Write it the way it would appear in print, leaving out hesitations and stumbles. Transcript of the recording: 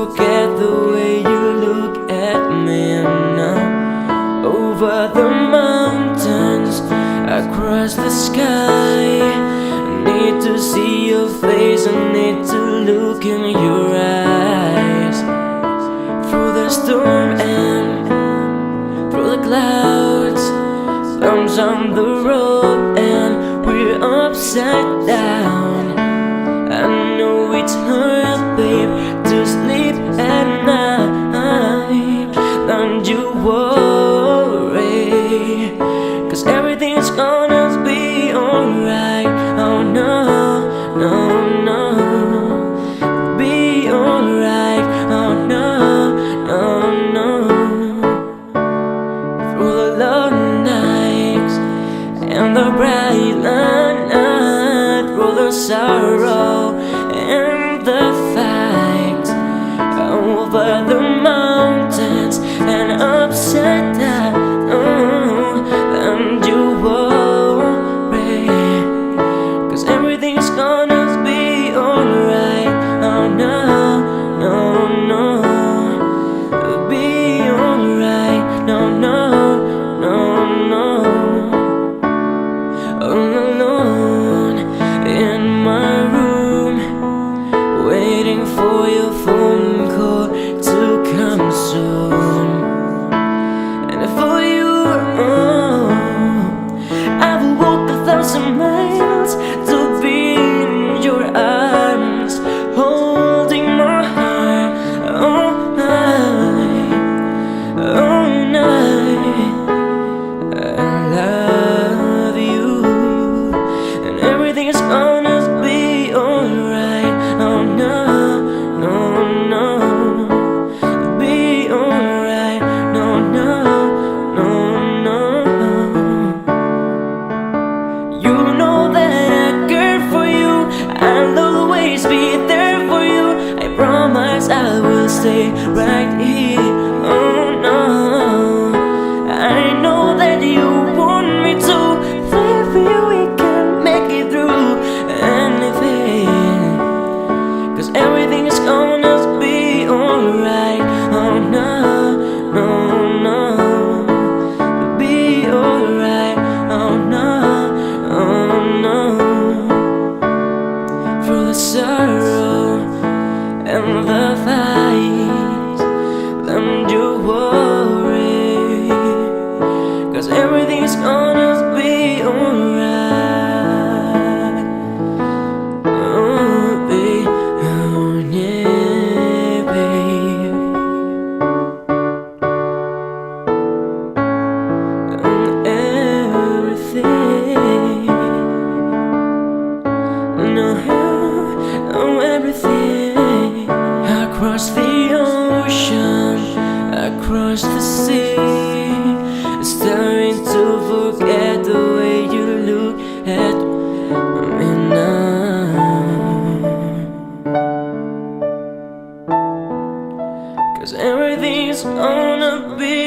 forget the way you look at me now. Over the mountains, across the sky, I need to see your face, I need to look in your eyes. Through the storm and through the clouds, thumbs on the road and we're upside down. I know it's hard, babe, to sleep at night. Don't you worry, 'cause everything's gonna be alright. Oh no, no, no, be alright. Oh no, no, no. Through the long nights and the bright night, through the sorrow and the fight, over the mountains and upside down. And you worry, 'cause everything's gonna be alright. Oh no, no, no, be alright. No, no, no, no. All alone in my room, waiting for your phone call to come soon. And for you, I will walk 1,000 miles to be in your arms, holding my heart all night, all night. I love you, and everything's gonna be alright. Oh no, no, no, be alright. No, no, no, no. You know that I care for you, I'll always be there for you. I promise I will stay right here. Oh no, I know that you want me to. Baby, we can make it through anything, 'cause everything's gonna be alright. Oh no, no, no, be alright. Oh no, oh no. Through the sorrow and the fight, don't you worry, 'cause everything's gonna be alright. Oh, babe, oh yeah, babe. Everything, no, everything. Across the ocean, across the sea, starting to forget the way you look at me now. 'Cause everything's gonna be